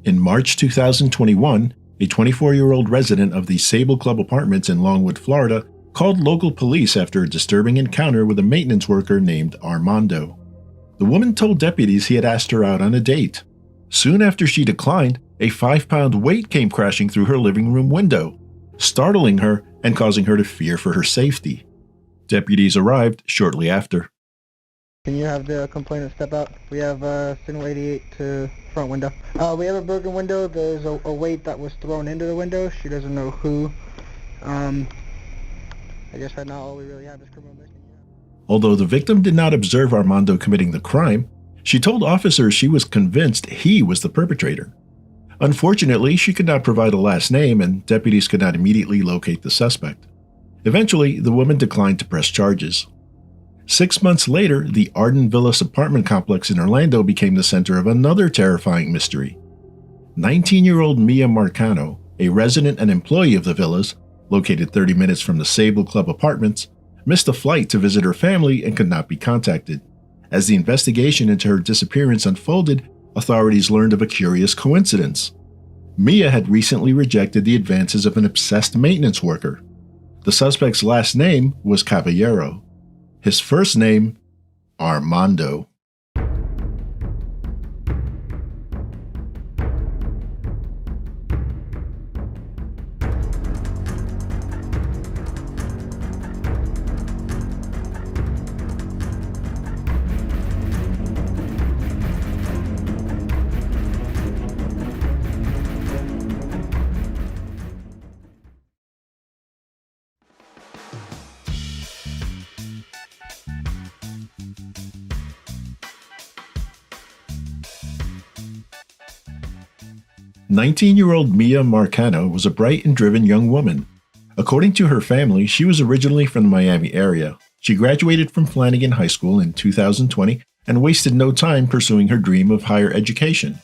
In March 2021, a 24-year-old resident of the Sable Club Apartments in Longwood, Florida, called local police after a disturbing encounter with a maintenance worker named Armando. The woman told deputies he had asked her out on a date. Soon after she declined, a 5-pound weight came crashing through her living room window, startling her and causing her to fear for her safety. Deputies arrived shortly after. Can you have the complainant step out? We have signal 88 to front window. We have a broken window. There's a weight that was thrown into the window. She doesn't know who. I guess right now all we really have is criminal misdemeanor. Although the victim did not observe Armando committing the crime, she told officers she was convinced he was the perpetrator. Unfortunately, she could not provide a last name and deputies could not immediately locate the suspect. Eventually, the woman declined to press charges. 6 months later, the Arden Villas Apartment complex in Orlando became the center of another terrifying mystery. 19-year-old Miya Marcano, a resident and employee of the villas, located 30 minutes from the Sable Club Apartments, missed a flight to visit her family and could not be contacted. As the investigation into her disappearance unfolded, authorities learned of a curious coincidence. Miya had recently rejected the advances of an obsessed maintenance worker. The suspect's last name was Caballero. His first name, Armando. 19-year-old Miya Marcano was a bright and driven young woman. According to her family, she was originally from the Miami area. She graduated from Flanagan High School in 2020 and wasted no time pursuing her dream of higher education.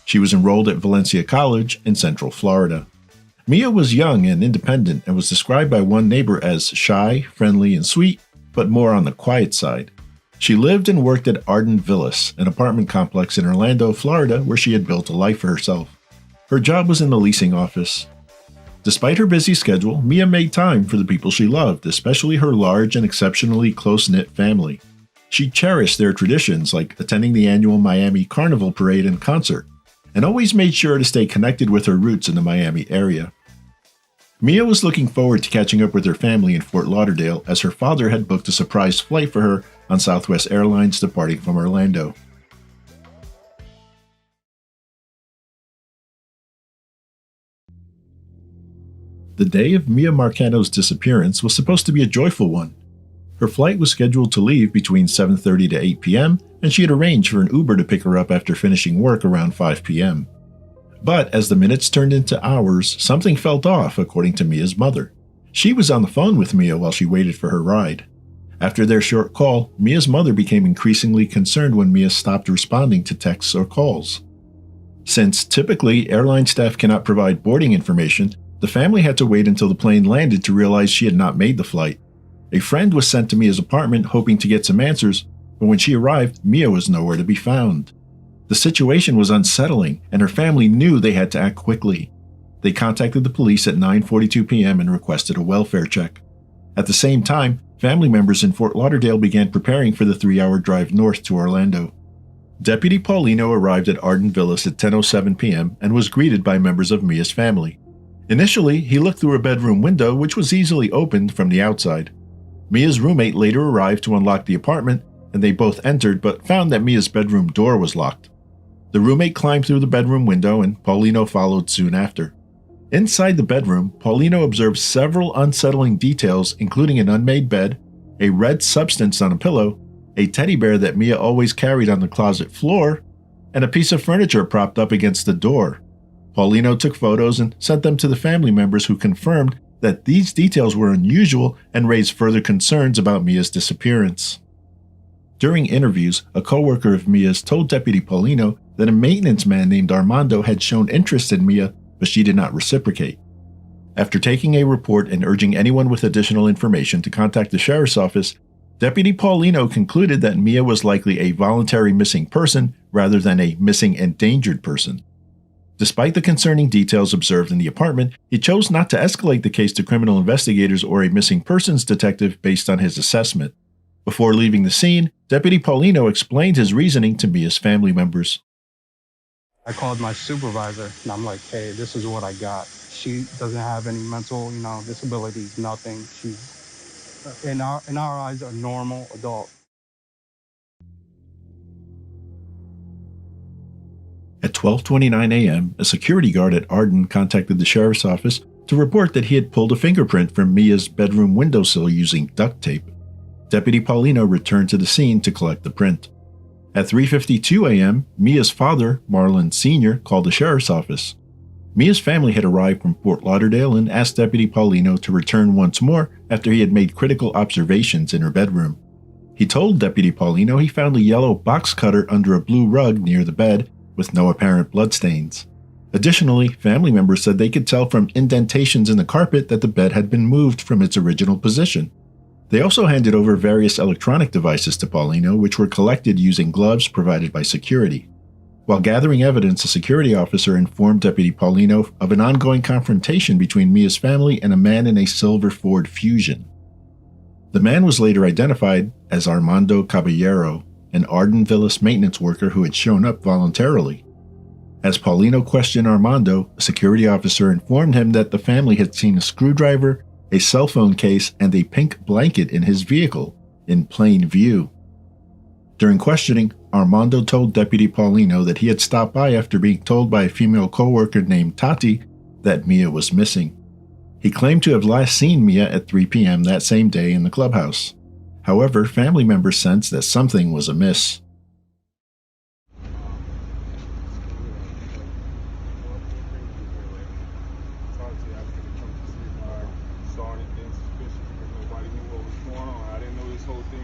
She was enrolled at Valencia College in Central Florida. Miya was young and independent and was described by one neighbor as shy, friendly, and sweet, but more on the quiet side. She lived and worked at Arden Villas, an apartment complex in Orlando, Florida, where she had built a life for herself. Her job was in the leasing office. Despite her busy schedule, Miya made time for the people she loved, especially her large and exceptionally close-knit family. She cherished their traditions like attending the annual Miami Carnival Parade and concert, and always made sure to stay connected with her roots in the Miami area. Miya was looking forward to catching up with her family in Fort Lauderdale as her father had booked a surprise flight for her on Southwest Airlines departing from Orlando. The day of Miya Marcano's disappearance was supposed to be a joyful one. Her flight was scheduled to leave between 7:30 to 8 p.m., and she had arranged for an Uber to pick her up after finishing work around 5 p.m. But as the minutes turned into hours, something felt off, according to Miya's mother. She was on the phone with Miya while she waited for her ride. After their short call, Miya's mother became increasingly concerned when Miya stopped responding to texts or calls. Since typically airline staff cannot provide boarding information, the family had to wait until the plane landed to realize she had not made the flight. A friend was sent to Miya's apartment hoping to get some answers, but when she arrived, Miya was nowhere to be found. The situation was unsettling, and her family knew they had to act quickly. They contacted the police at 9:42 p.m. and requested a welfare check. At the same time, family members in Fort Lauderdale began preparing for the 3-hour drive north to Orlando. Deputy Paulino arrived at Arden Villas at 10:07 p.m. and was greeted by members of Miya's family. Initially, he looked through a bedroom window which was easily opened from the outside. Miya's roommate later arrived to unlock the apartment, and they both entered but found that Miya's bedroom door was locked. The roommate climbed through the bedroom window and Paulino followed soon after. Inside the bedroom, Paulino observed several unsettling details, including an unmade bed, a red substance on a pillow, a teddy bear that Miya always carried on the closet floor, and a piece of furniture propped up against the door. Paulino took photos and sent them to the family members who confirmed that these details were unusual and raised further concerns about Miya's disappearance. During interviews, a co-worker of Miya's told Deputy Paulino that a maintenance man named Armando had shown interest in Miya, but she did not reciprocate. After taking a report and urging anyone with additional information to contact the sheriff's office, Deputy Paulino concluded that Miya was likely a voluntary missing person rather than a missing endangered person. Despite the concerning details observed in the apartment, he chose not to escalate the case to criminal investigators or a missing persons detective based on his assessment. Before leaving the scene, Deputy Paulino explained his reasoning to Mia's family members. I called my supervisor and I'm like, hey, this is what I got. She doesn't have any mental, disabilities, nothing. She's, in our eyes, a normal adult. At 12:29 a.m., a security guard at Arden contacted the sheriff's office to report that he had pulled a fingerprint from Mia's bedroom windowsill using duct tape. Deputy Paulino returned to the scene to collect the print. At 3:52 a.m., Mia's father, Marlon Sr., called the sheriff's office. Mia's family had arrived from Fort Lauderdale and asked Deputy Paulino to return once more after he had made critical observations in her bedroom. He told Deputy Paulino he found a yellow box cutter under a blue rug near the bed, with no apparent bloodstains. Additionally, family members said they could tell from indentations in the carpet that the bed had been moved from its original position. They also handed over various electronic devices to Paulino, which were collected using gloves provided by security. While gathering evidence, a security officer informed Deputy Paulino of an ongoing confrontation between Mia's family and a man in a silver Ford Fusion. The man was later identified as Armando Caballero, an Arden Villas maintenance worker who had shown up voluntarily. As Paulino questioned Armando, a security officer informed him that the family had seen a screwdriver, a cell phone case, and a pink blanket in his vehicle, in plain view. During questioning, Armando told Deputy Paulino that he had stopped by after being told by a female coworker named Tati that Mia was missing. He claimed to have last seen Mia at 3 p.m. that same day in the clubhouse. However, family members sensed that something was amiss.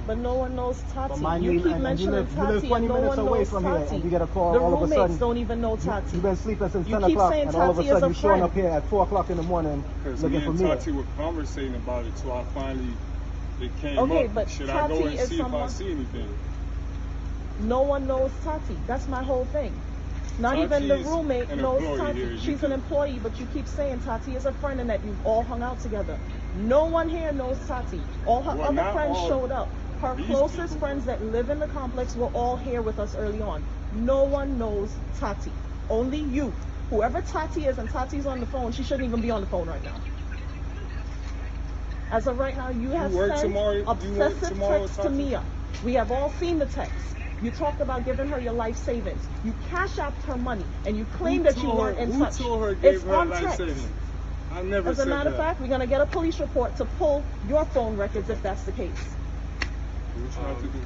But no one knows Tati. But You keep mentioning Tati and no one knows Tati. And you get a call The all of a roommates sudden. don't even know Tati. You've been sleeping since You 10 keep o'clock saying and all of a Tati is sudden a you're showing friend. up here at 4 o'clock in the morning Because looking me for and me. Tati were conversating about it, so I finally, it came Okay, up. but Should I go Tati and is see if I someone- see anything? No one knows Tati. That's my whole thing. Not Tati even the is roommate an knows employee Tati. here. You She's can- an employee, but you keep saying Tati is a friend and that you've all hung out together. No one here knows Tati. All her Well, other not friends all showed up. Her these closest people. friends that live in the complex were all here with us early on. No one knows Tati. Only you. Whoever Tati is, and Tati's on the phone, she shouldn't even be on the phone right now. As of right now, you have work sent tomorrow- you work obsessive tomorrow, texts to Tati? Mia. We have all seen the text. You talked about giving her your life savings. You cash apped her money, and you claim that you weren't in touch. Who told her gave It's her on life text. savings? I never As said a matter that. of fact, we're going to get a police report to pull your phone records if that's the case. What you have to do?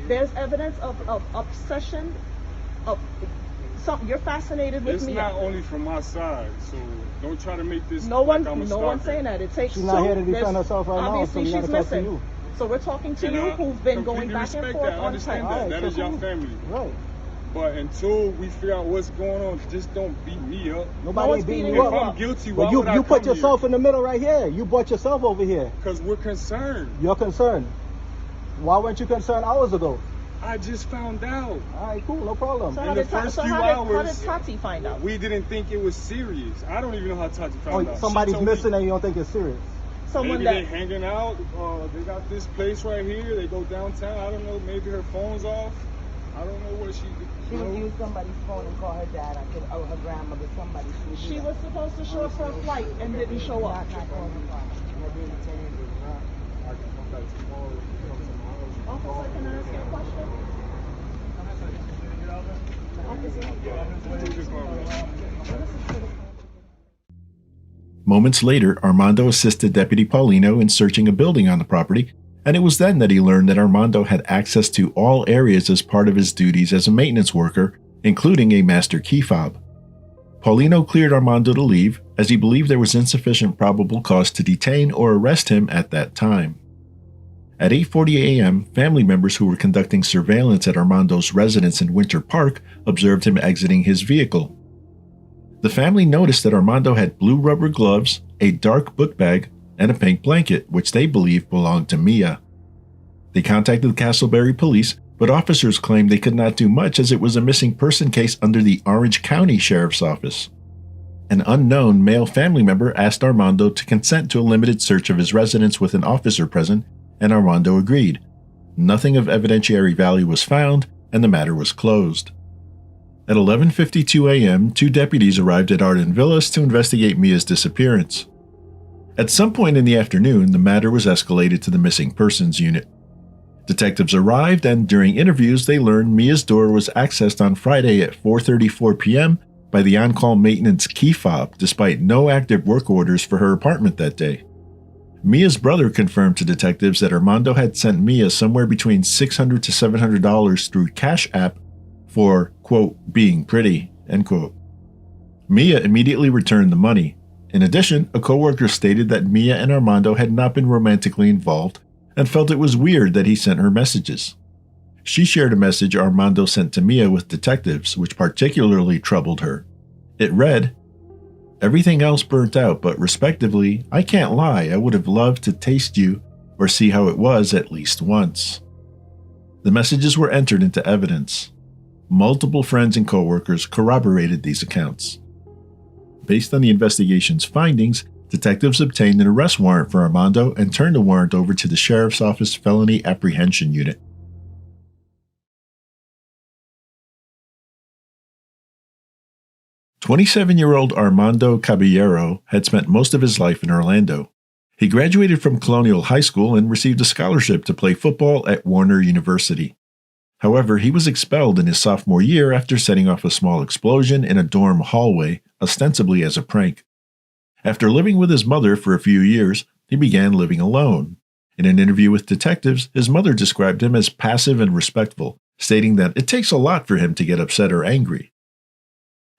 There's evidence of obsession, of something. You're fascinated with It's Mia. not only from my side, so don't try to make this No one, like I'm a no one's stalker. saying that. It takes She's two. not here to defend There's- herself right now, so obviously we gotta she's talk to missing. you. So we're talking to And you, I who've been going completely back and respect forth that. I on understand text. that. Alright, That so is your cool. family. Right. But until we figure out what's going on, just don't beat me up. Nobody one's ain't beating beating you you If up. up. I'm guilty, But why you would I put come yourself in the middle right here. You brought yourself over here. Because we're concerned. You're concerned. Why weren't you concerned hours ago? I just found out. All right, cool, no problem. So In how the did, first so few how did hours, Tati find out? We didn't think it was serious. I don't even know how Tati found out. She Somebody's told me, missing and you don't think it's serious. Someone maybe they that hanging out. They got this place right here. They go downtown. I don't know. Maybe her phone's off. I don't know what she did. She would use somebody's phone and call her dad or her grandmother, somebody. she was supposed to show up for a flight and didn't show up. Not calling her phone. And I didn't attend it. I can come back tomorrow. Officer, can I ask you a question? Moments later, Armando assisted Deputy Paulino in searching a building on the property, and it was then that he learned that Armando had access to all areas as part of his duties as a maintenance worker, including a master key fob. Paulino cleared Armando to leave, as he believed there was insufficient probable cause to detain or arrest him at that time. At 8:40 a.m., family members who were conducting surveillance at Armando's residence in Winter Park observed him exiting his vehicle. The family noticed that Armando had blue rubber gloves, a dark book bag, and a pink blanket, which they believed belonged to Mia. They contacted the Castleberry police, but officers claimed they could not do much as it was a missing person case under the Orange County Sheriff's Office. An unknown male family member asked Armando to consent to a limited search of his residence with an officer present, and Armando agreed. Nothing of evidentiary value was found, and the matter was closed. At 11:52 a.m., 2 deputies arrived at Arden Villas to investigate Mia's disappearance. At some point in the afternoon, the matter was escalated to the Missing Persons Unit. Detectives arrived, and during interviews, they learned Mia's door was accessed on Friday at 4:34 p.m. by the on-call maintenance key fob, despite no active work orders for her apartment that day. Mia's brother confirmed to detectives that Armando had sent Mia somewhere between $600 to $700 through Cash App for, quote, being pretty, end quote. Mia immediately returned the money. In addition, a coworker stated that Mia and Armando had not been romantically involved and felt it was weird that he sent her messages. She shared a message Armando sent to Mia with detectives, which particularly troubled her. It read, "Everything else burnt out, but respectively, I can't lie, I would have loved to taste you or see how it was at least once." The messages were entered into evidence. Multiple friends and coworkers corroborated these accounts. Based on the investigation's findings, detectives obtained an arrest warrant for Armando and turned the warrant over to the Sheriff's Office Felony Apprehension Unit. "27-year-old Armando Caballero had spent most of his life in Orlando. He graduated from Colonial High School and received a scholarship to play football at Warner University. However, he was expelled in his sophomore year after setting off a small explosion in a dorm hallway, ostensibly as a prank. After living with his mother for a few years, he began living alone. In an interview with detectives, his mother described him as passive and respectful, stating that it takes a lot for him to get upset or angry.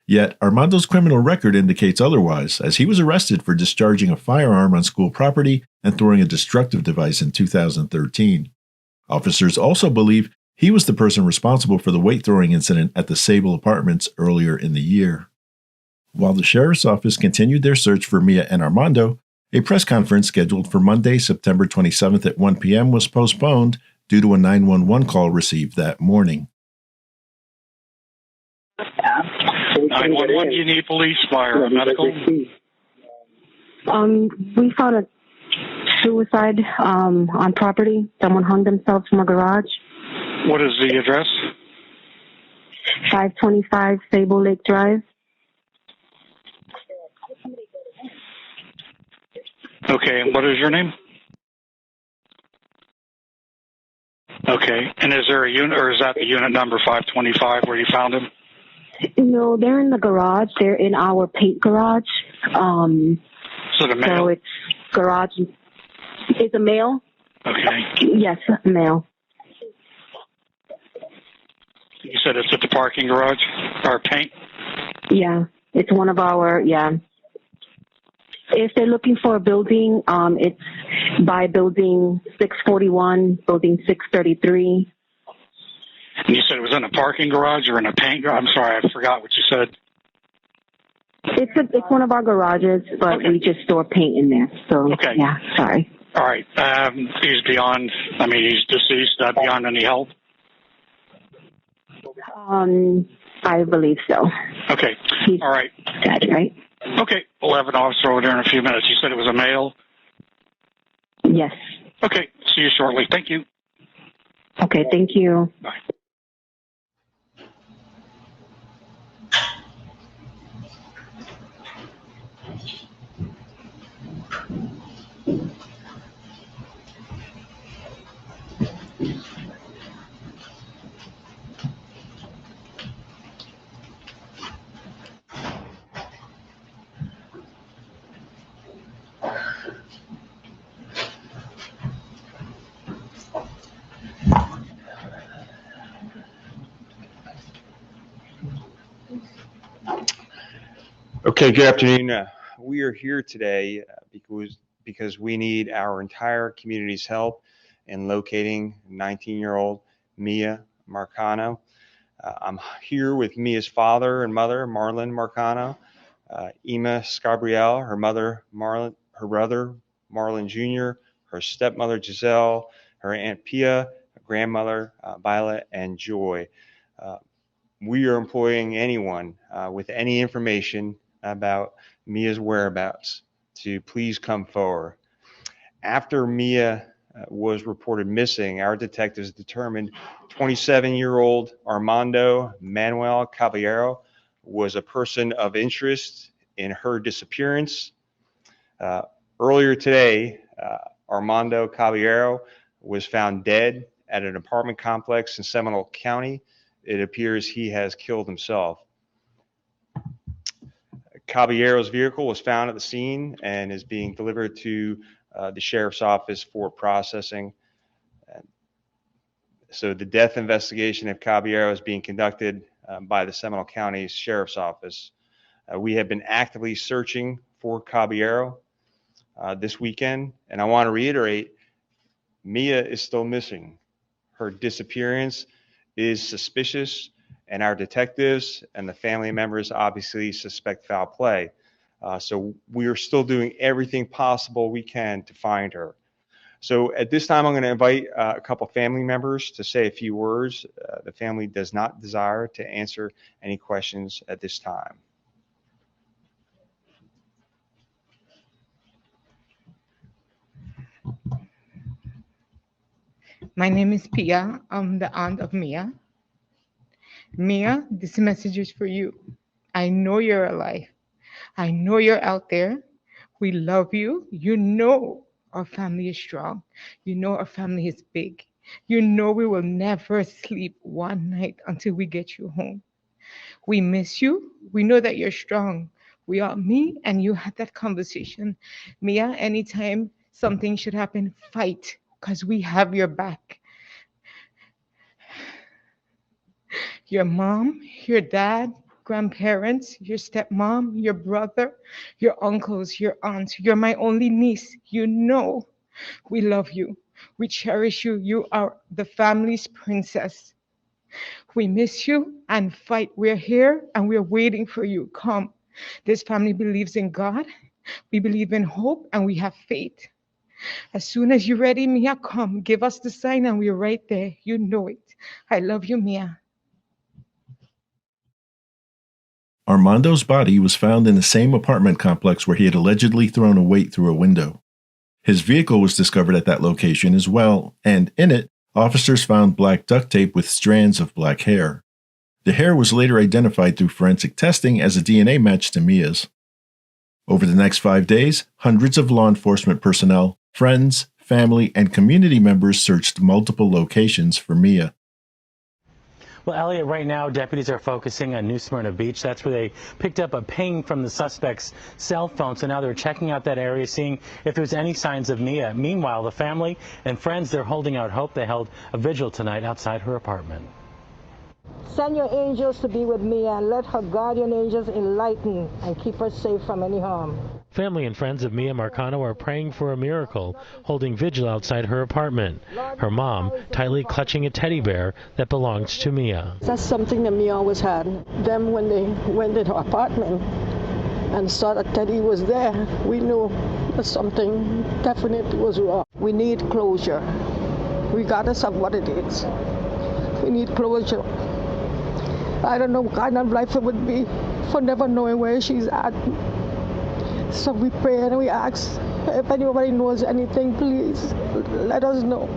Yet, Armando's criminal record indicates otherwise, as he was arrested for discharging a firearm on school property and throwing a destructive device in 2013. Officers also believe he was the person responsible for the weight-throwing incident at the Sable Apartments earlier in the year. While the Sheriff's Office continued their search for Mia and Armando, a press conference scheduled for Monday, September 27th at 1 p.m. was postponed due to a 911 call received that morning. 911, you need police, fire, medical? We found a suicide on property. Someone hung themselves from a garage. What is the address? 525 Sable Lake Drive. Okay, and what is your name? Okay, and is there a unit, or is that the unit number 525 where you found him? No, they're in the garage. They're in our paint garage. So the male? So it's garage. It's a male? Okay. Yes, a male. You said it's at the parking garage, or paint? Yeah, it's one of our, yeah. If they're looking for a building, it's by building 641, building 633. You said it was in a parking garage or in a paint garage? I'm sorry, I forgot what you said. It's one of our garages, but Okay. we just store paint in there. So, Okay. yeah, sorry. All right. He's beyond, he's deceased, beyond any help? I believe so. Okay. He's All right. dead, right? Okay. We'll have an officer over there in a few minutes. You said it was a male? Yes. Okay. See you shortly. Thank you. Okay, thank you. Bye. Okay, good afternoon. We are here today because we need our entire community's help in locating 19-year-old Miya Marcano. I'm here with Mia's father and mother, Marlon Marcano, Ima Scabriel, her mother, Marlon, her brother, Marlon Jr., her stepmother, Giselle, her Aunt Pia, grandmother, Violet, and Joy. We are employing anyone with any information about Mia's whereabouts to please come forward. After Miya was reported missing, our detectives determined 27-year-old Armando Manuel Caballero was a person of interest in her disappearance. Earlier today, Armando Caballero was found dead at an apartment complex in Seminole County. It appears he has killed himself. Caballero's vehicle was found at the scene and is being delivered to the sheriff's office for processing. So the death investigation of Caballero is being conducted by the Seminole County Sheriff's Office. We have been actively searching for Caballero this weekend, and I want to reiterate, Miya is still missing. Her disappearance is suspicious, and our detectives and the family members obviously suspect foul play. So we are still doing everything possible we can to find her. So at this time, I'm going to invite a couple family members to say a few words. The family does not desire to answer any questions at this time. My name is Pia. I'm the aunt of Miya. Miya, this message is for you. I know you're alive. I know you're out there. We love you. You know our family is strong. You know our family is big. You know we will never sleep one night until we get you home. We miss you. We know that you're strong. Me and you had that conversation. Miya, anytime something should happen, fight, because we have your back. Your mom, your dad, grandparents, your stepmom, your brother, your uncles, your aunts. You're my only niece. You know we love you. We cherish you. You are the family's princess. We miss you and fight. We're here and we're waiting for you. Come. This family believes in God. We believe in hope and we have faith. As soon as you're ready, Miya, come. Give us the sign and we're right there. You know it. I love you, Miya. Armando's body was found in the same apartment complex where he had allegedly thrown a weight through a window. His vehicle was discovered at that location as well, and in it, officers found black duct tape with strands of black hair. The hair was later identified through forensic testing as a DNA match to Miya's. Over the next 5 days, hundreds of law enforcement personnel, friends, family, and community members searched multiple locations for Miya. Well, Elliot, right now, deputies are focusing on New Smyrna Beach. That's where they picked up a ping from the suspect's cell phone. So now they're checking out that area, seeing if there's any signs of Miya. Meanwhile, the family and friends, they're holding out hope. They held a vigil tonight outside her apartment. Send your angels to be with Miya and let her guardian angels enlighten and keep her safe from any harm. Family and friends of Miya Marcano are praying for a miracle, holding vigil outside her apartment. Her mom tightly clutching a teddy bear that belongs to Miya. That's something that Miya always had. Them, when they went in her apartment and saw that Teddy was there, we knew that something definitely was wrong. We need closure, regardless of what it is. We need closure. I don't know what kind of life it would be for never knowing where she's at. So we pray and we ask if anybody knows anything, please let us know.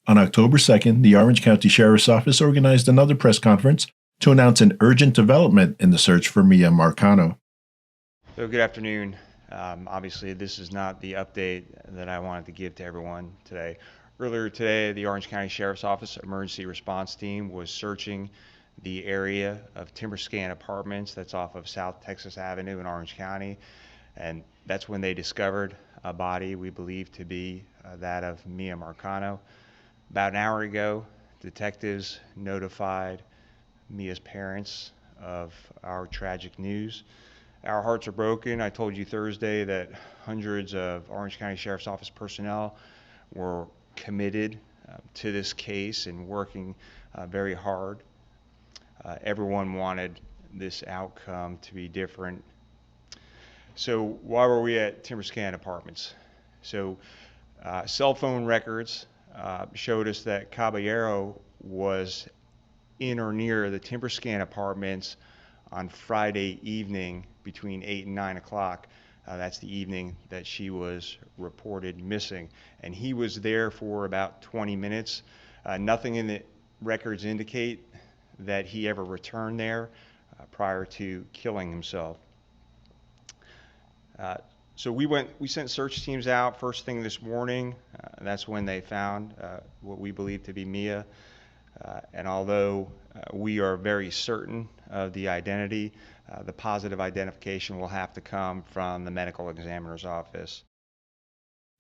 On October 2nd, the Orange County Sheriff's Office organized another press conference to announce an urgent development in the search for Miya Marcano. So good afternoon. Obviously, this is not the update that I wanted to give to everyone today. Earlier today, the Orange County Sheriff's Office Emergency Response Team was searching the area of Timberscan Apartments that's off of South Texas Avenue in Orange County, and that's when they discovered a body we believe to be that of Miya Marcano. About an hour ago, detectives notified Mia's parents of our tragic news. Our hearts are broken. I told you Thursday that hundreds of Orange County Sheriff's Office personnel were committed to this case and working very hard. Everyone wanted this outcome to be different. So why were we at Timberscan Apartments? So cell phone records showed us that Caballero was in or near the Timberscan Apartments on Friday evening between 8 and 9 o'clock. That's the evening that she was reported missing. And he was there for about 20 minutes. Nothing in the records indicate that he ever returned there prior to killing himself. So we sent search teams out first thing this morning. That's when they found what we believe to be Miya. And although we are very certain of the identity, the positive identification will have to come from the medical examiner's office.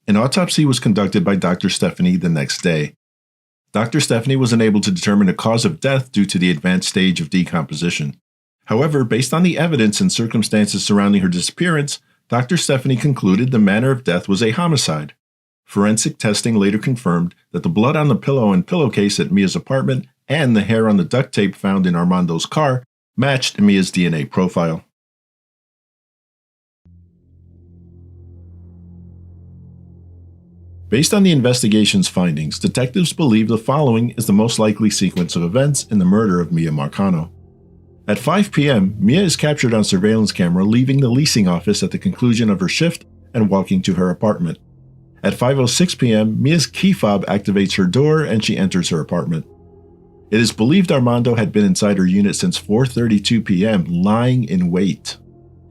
An autopsy was conducted by Dr. Stephanie the next day. Dr. Stephanie was unable to determine the cause of death due to the advanced stage of decomposition. However, based on the evidence and circumstances surrounding her disappearance, Dr. Stephanie concluded the manner of death was a homicide. Forensic testing later confirmed that the blood on the pillow and pillowcase at Miya's apartment and the hair on the duct tape found in Armando's car matched Miya's DNA profile. Based on the investigation's findings, detectives believe the following is the most likely sequence of events in the murder of Miya Marcano. At 5 p.m., Miya is captured on surveillance camera leaving the leasing office at the conclusion of her shift and walking to her apartment. At 5:06 p.m., Miya's key fob activates her door and she enters her apartment. It is believed Armando had been inside her unit since 4:32 p.m., lying in wait.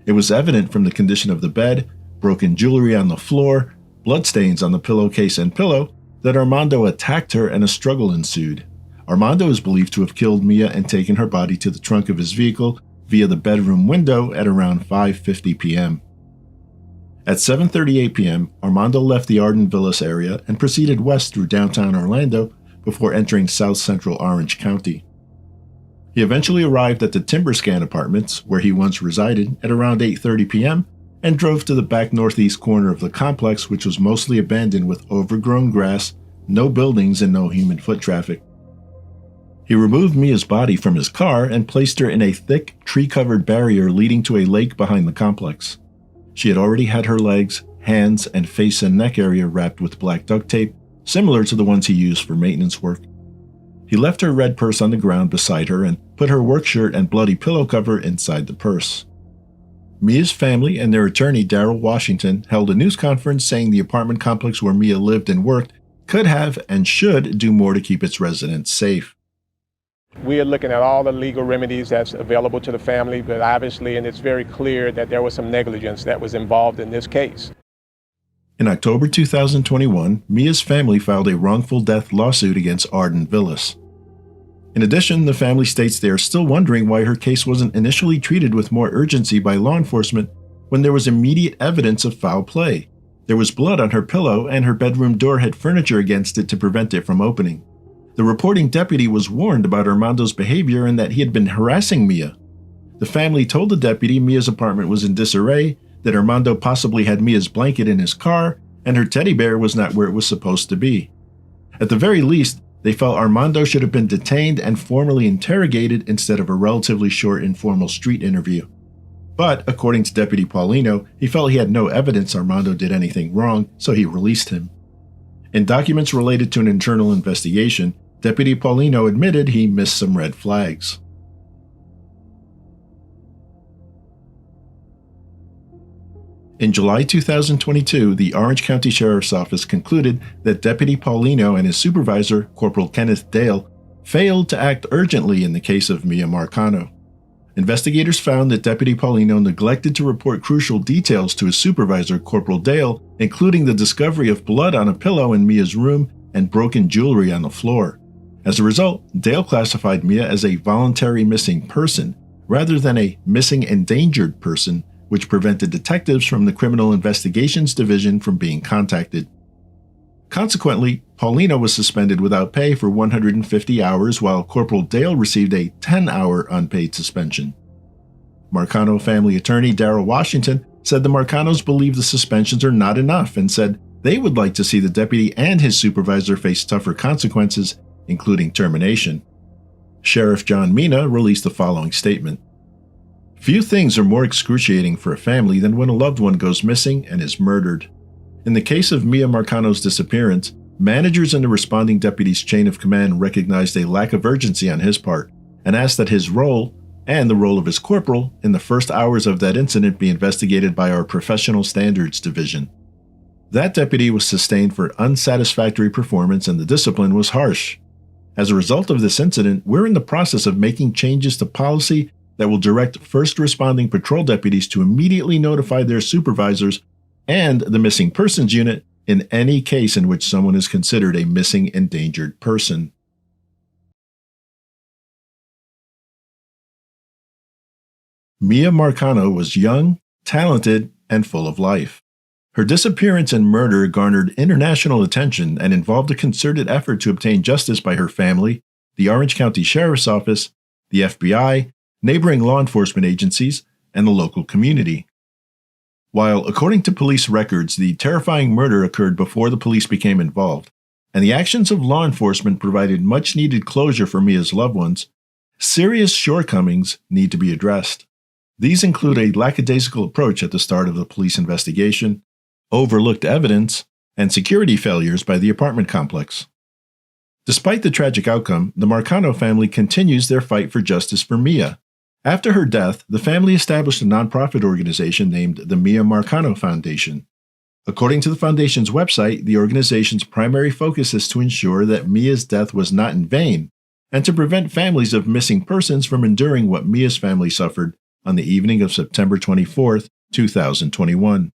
It was evident from the condition of the bed, broken jewelry on the floor, bloodstains on the pillowcase and pillow, that Armando attacked her and a struggle ensued. Armando is believed to have killed Miya and taken her body to the trunk of his vehicle via the bedroom window at around 5:50 p.m. At 7:38 p.m., Armando left the Arden Villas area and proceeded west through downtown Orlando before entering south central Orange County. He eventually arrived at the Timberscan Apartments, where he once resided, at around 8:30 p.m., and drove to the back northeast corner of the complex, which was mostly abandoned with overgrown grass, no buildings, and no human foot traffic. He removed Miya's body from his car and placed her in a thick, tree-covered barrier leading to a lake behind the complex. She had already had her legs, hands, and face and neck area wrapped with black duct tape, similar to the ones he used for maintenance work. He left her red purse on the ground beside her and put her work shirt and bloody pillow cover inside the purse. Miya's family and their attorney, Daryl Washington, held a news conference saying the apartment complex where Miya lived and worked could have and should do more to keep its residents safe. We are looking at all the legal remedies that's available to the family, but obviously, and it's very clear that there was some negligence that was involved in this case. In October 2021, Miya's family filed a wrongful death lawsuit against Arden Villas. In addition, the family states they are still wondering why her case wasn't initially treated with more urgency by law enforcement when there was immediate evidence of foul play. There was blood on her pillow and her bedroom door had furniture against it to prevent it from opening. The reporting deputy was warned about Armando's behavior and that he had been harassing Miya. The family told the deputy Miya's apartment was in disarray, that Armando possibly had Miya's blanket in his car, and her teddy bear was not where it was supposed to be. At the very least, they felt Armando should have been detained and formally interrogated instead of a relatively short informal street interview. But, according to Deputy Paulino, he felt he had no evidence Armando did anything wrong, so he released him. In documents related to an internal investigation, Deputy Paulino admitted he missed some red flags. In July 2022, the Orange County Sheriff's Office concluded that Deputy Paulino and his supervisor, Corporal Kenneth Dale, failed to act urgently in the case of Miya Marcano. Investigators found that Deputy Paulino neglected to report crucial details to his supervisor, Corporal Dale, including the discovery of blood on a pillow in Miya's room and broken jewelry on the floor. As a result, Dale classified Miya as a voluntary missing person, rather than a missing endangered person, which prevented detectives from the Criminal Investigations Division from being contacted. Consequently, Paulino was suspended without pay for 150 hours while Corporal Dale received a 10-hour unpaid suspension. Marcano family attorney Daryl Washington said the Marcanos believe the suspensions are not enough and said they would like to see the deputy and his supervisor face tougher consequences, including termination. Sheriff John Mina released the following statement. Few things are more excruciating for a family than when a loved one goes missing and is murdered. In the case of Miya Marcano's disappearance, Managers in the responding deputy's chain of command recognized a lack of urgency on his part and asked that his role, and the role of his corporal, in the first hours of that incident be investigated by our Professional Standards Division. That deputy was sustained for unsatisfactory performance and the discipline was harsh. As a result of this incident, we're in the process of making changes to policy that will direct first responding patrol deputies to immediately notify their supervisors and the missing persons unit in any case in which someone is considered a missing endangered person. Miya Marcano was young, talented, and full of life. Her disappearance and murder garnered international attention and involved a concerted effort to obtain justice by her family, the Orange County Sheriff's Office, the FBI, neighboring law enforcement agencies, and the local community. While, according to police records, the terrifying murder occurred before the police became involved, and the actions of law enforcement provided much-needed closure for Mia's loved ones, serious shortcomings need to be addressed. These include a lackadaisical approach at the start of the police investigation, overlooked evidence, and security failures by the apartment complex. Despite the tragic outcome, the Marcano family continues their fight for justice for Miya. After her death, the family established a nonprofit organization named the Miya Marcano Foundation. According to the foundation's website, the organization's primary focus is to ensure that Mia's death was not in vain, and to prevent families of missing persons from enduring what Mia's family suffered on the evening of September 24, 2021.